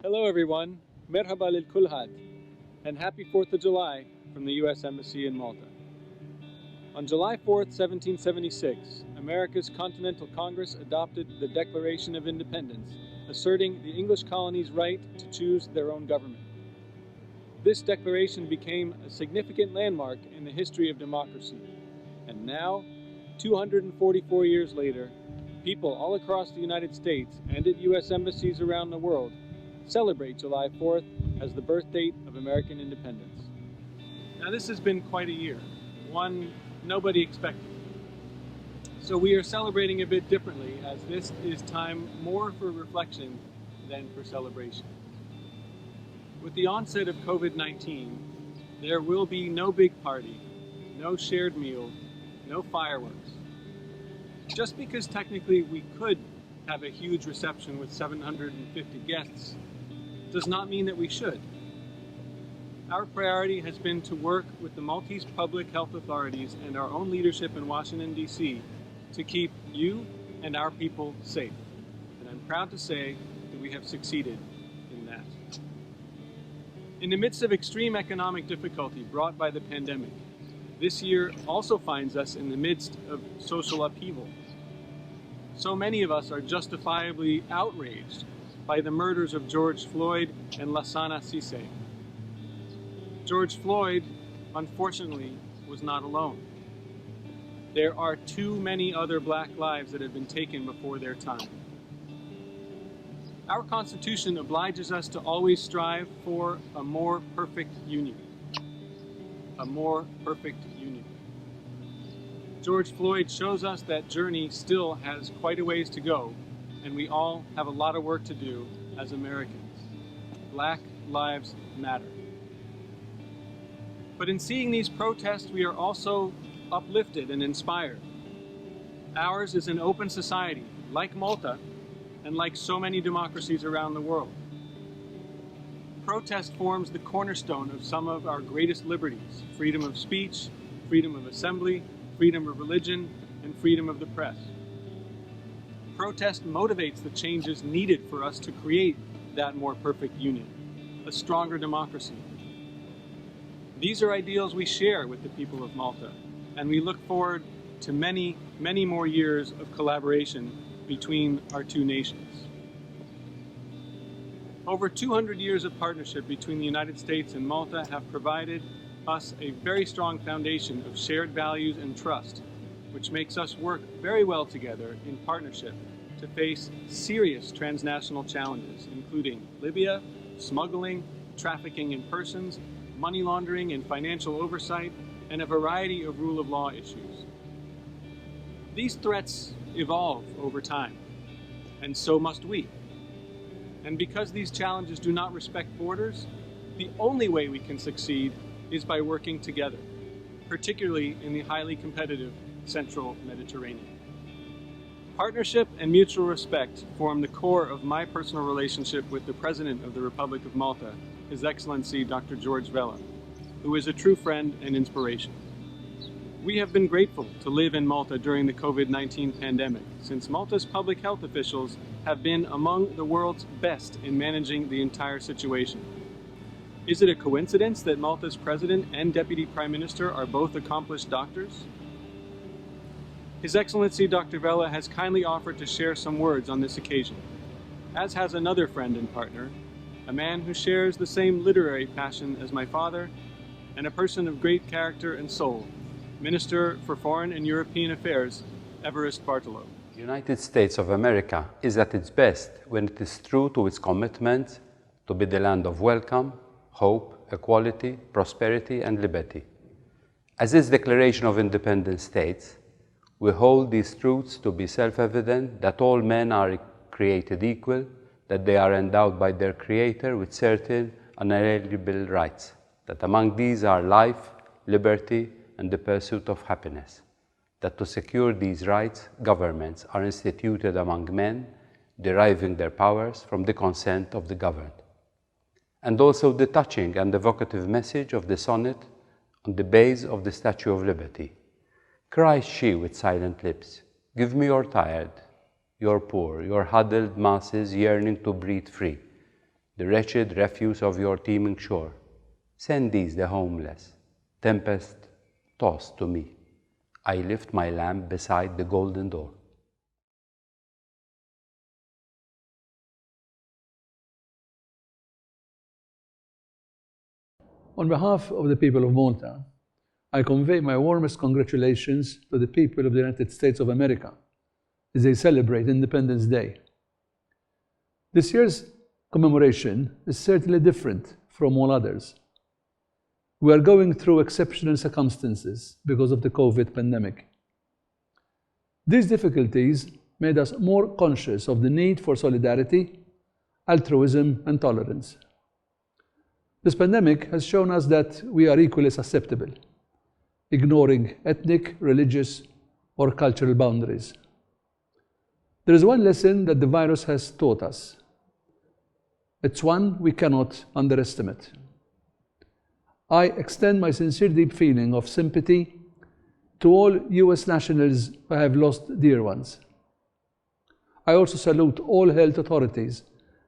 Hello everyone, merhaba lil kulhad, and happy 4th of July from the U.S. Embassy in Malta. On July 4th, 1776, America's Continental Congress adopted the Declaration of Independence, asserting the English colonies' right to choose their own government. This declaration became a significant landmark in the history of democracy, and now, 244 years later, people all across the United States and at U.S. embassies around the world celebrate July 4th as the birth date of American independence. Now this has been quite a year, one nobody expected. So we are celebrating a bit differently, as this is time more for reflection than for celebration. With the onset of COVID-19, there will be no big party, no shared meal, no fireworks. Just because technically we could have a huge reception with 750 guests does not mean that we should. Our priority has been to work with the Maltese public health authorities and our own leadership in Washington, D.C. to keep you and our people safe. And I'm proud to say that we have succeeded in that. In the midst of extreme economic difficulty brought by the pandemic, this year also finds us in the midst of social upheaval. So many of us are justifiably outraged by the murders of George Floyd and Lassana Cisse. George Floyd, unfortunately, was not alone. There are too many other black lives that have been taken before their time. Our Constitution obliges us to always strive for a more perfect union. A more perfect union. George Floyd shows us that journey still has quite a ways to go, and we all have a lot of work to do as Americans. Black lives matter. But in seeing these protests, we are also uplifted and inspired. Ours is an open society, like Malta, and like so many democracies around the world. Protest forms the cornerstone of some of our greatest liberties: freedom of speech, freedom of assembly, freedom of religion, and freedom of the press. Protest motivates the changes needed for us to create that more perfect union, a stronger democracy. These are ideals we share with the people of Malta, and we look forward to many, many more years of collaboration between our two nations. Over 200 years of partnership between the United States and Malta have provided us a very strong foundation of shared values and trust, which makes us work very well together in partnership to face serious transnational challenges, including Libya, smuggling, trafficking in persons, money laundering and financial oversight, and a variety of rule of law issues. These threats evolve over time, and so must we. And because these challenges do not respect borders, the only way we can succeed is by working together, particularly in the highly competitive Central Mediterranean. Partnership and mutual respect form the core of my personal relationship with the President of the Republic of Malta, His Excellency Dr. George Vella, who is a true friend and inspiration. We have been grateful to live in Malta during the COVID-19 pandemic, since Malta's public health officials have been among the world's best in managing the entire situation. Is it a coincidence that Malta's President and Deputy Prime Minister are both accomplished doctors? His Excellency Dr. Vella has kindly offered to share some words on this occasion, as has another friend and partner, a man who shares the same literary passion as my father, and a person of great character and soul, Minister for Foreign and European Affairs, Evarist Bartolo. The United States of America is at its best when it is true to its commitment to be the land of welcome, hope, equality, prosperity, and liberty. As its Declaration of Independence states, we hold these truths to be self-evident, that all men are created equal, that they are endowed by their Creator with certain unalienable rights, that among these are life, liberty, and the pursuit of happiness, that to secure these rights, governments are instituted among men, deriving their powers from the consent of the governed. And also the touching and evocative message of the sonnet on the base of the Statue of Liberty. Cries she with silent lips, "Give me your tired, your poor, your huddled masses yearning to breathe free. the wretched refuse of your teeming shore. Send these, the homeless, tempest-tossed to me. I lift my lamp beside the golden door. On behalf of the people of Malta, I convey my warmest congratulations to the people of the United States of America as they celebrate Independence Day. This year's commemoration is certainly different from all others. We are going through exceptional circumstances because of the COVID pandemic. These difficulties made us more conscious of the need for solidarity, altruism, and tolerance. This pandemic has shown us that we are equally susceptible, ignoring ethnic, religious, or cultural boundaries. There is one lesson that the virus has taught us. It's one we cannot underestimate. I extend my sincere deep feeling of sympathy to all US nationals who have lost dear ones. I also salute all health authorities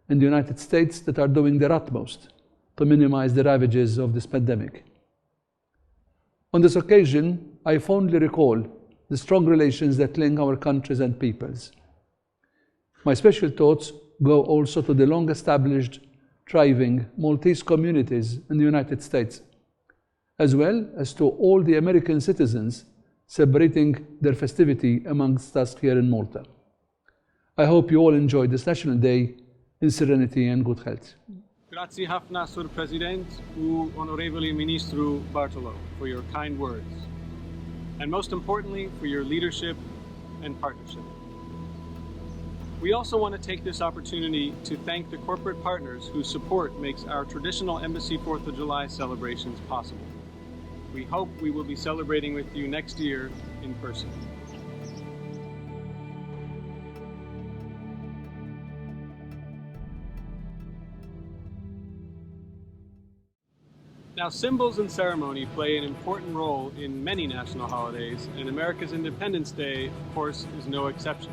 in the United States that are doing their utmost to minimize the ravages of this pandemic. On this occasion, I fondly recall the strong relations that link our countries and peoples. My special thoughts go also to the long-established, thriving Maltese communities in the United States, as well as to all the American citizens celebrating their festivity amongst us here in Malta. I hope you all enjoyed this National Day in serenity and good health. Grazie ħafna, Sur President u Onorevoli Ministru Bartolo, for your kind words, and most importantly, for your leadership and partnership. We also want to take this opportunity to thank the corporate partners whose support makes our traditional Embassy 4th of July celebrations possible. We hope we will be celebrating with you next year in person. Now, symbols and ceremony play an important role in many national holidays, and America's Independence Day, of course, is no exception.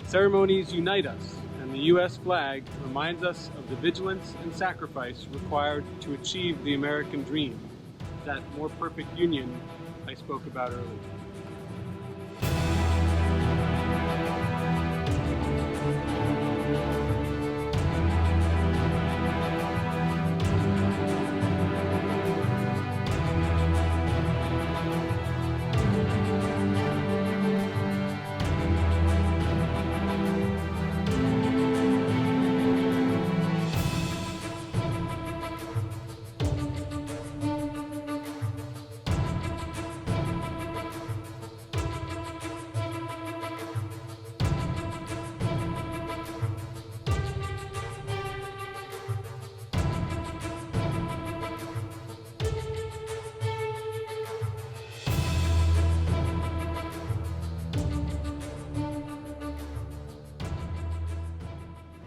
Ceremonies unite us, and the U.S. flag reminds us of the vigilance and sacrifice required to achieve the American dream, that more perfect union I spoke about earlier.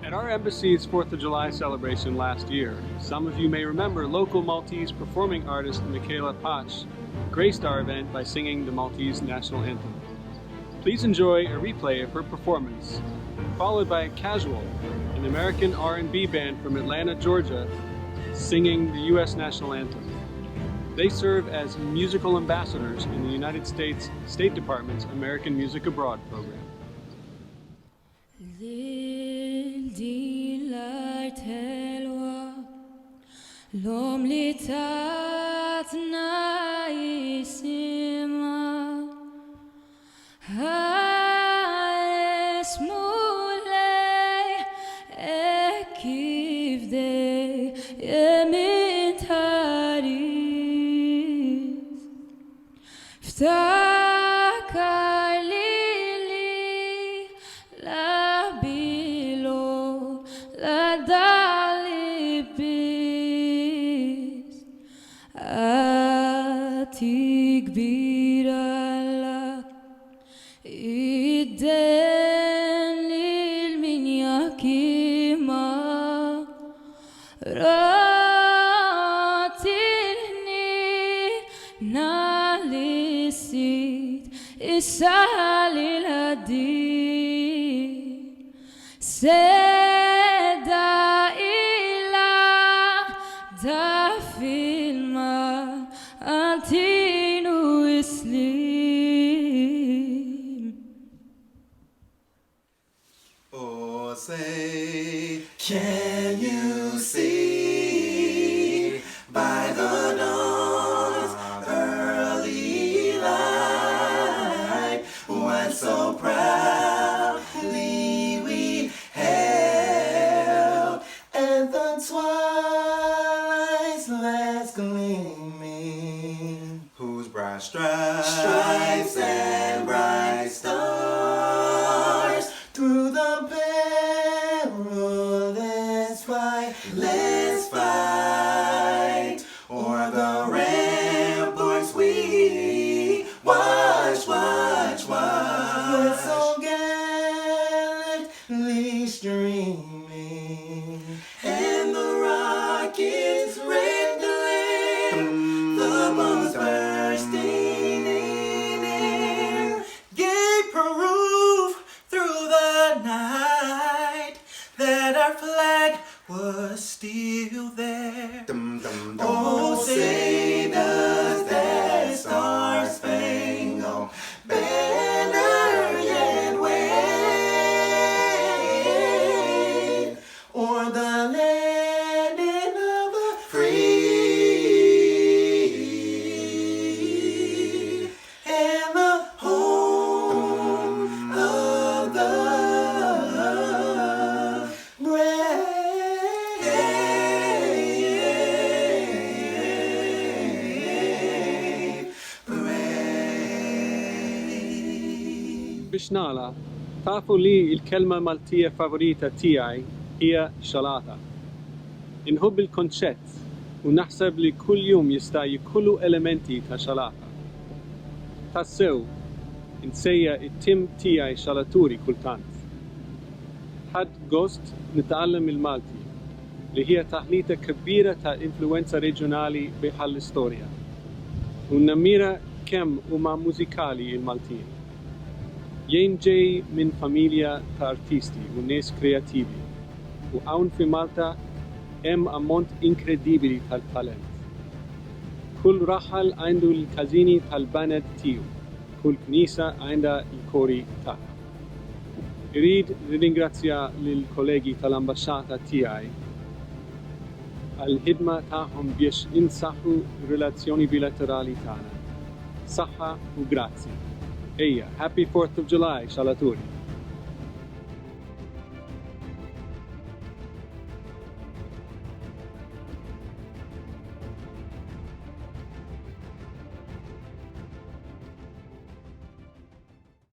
At our embassy's 4th of July celebration last year, some of you may remember local Maltese performing artist MICHELA graced our event by singing the Maltese national anthem. Please enjoy a replay of her performance, followed by a casual, an American R&B band from Atlanta, Georgia, singing the U.S. national anthem. They serve as musical ambassadors in the United States State Department's American Music Abroad program. L'om li tatna jisima Hares mulej kif dej jemin taris Ftakar li la bilo la dali Ati kbira lak idden lil-minja kima ratilni nalisit issa lil-ħaddi seda da filma antinu islim. Oh, say, can you see by the dawn's early light what so proudly we held, and the twilight's last gleaming, whose bright stripes and bright stars through the perilous fight, let's fight o'er the ramparts we watch, we're so gallantly streaming, and the rockets red glare, the bombs bursting in air, gave proof through the night that our flag was still there. Oh, say does that star-spangled banner yet wave o'er the landing of the free and the home of the brave. Bishnala, tafu li il-kelma maltija favorita tiegħi hija xalata. Inħobb il-konċett u naħseb li kull jum jista' jkollu elementi ta' xalata. Tassew, insejja it-tim tiegħi xalaturi kultant. Ħadd gost nitgħallem il-Malti li hija taħlita kbira ta' influenza reġjonali bħall-istorja. U nammira kemm huma mużikali il-Maltin. Jien ġej minn familja ta' artisti u nies kreattivi u hawn fi Malta hemm ammont inkredibbli tal-talent. Kull raħal għandu l-każini tal-banet tiegħu, kull knisja għandha l-kori tagħha. Irid nirringrazzja lill-kollegi tal-ambaxxata tiegħi għall-ħidma tagħhom biex insaħħu r-relazzjoni bilaterali tagħna. Saħħa u grazzi. Ejja, Happy 4th of July, xalaturi.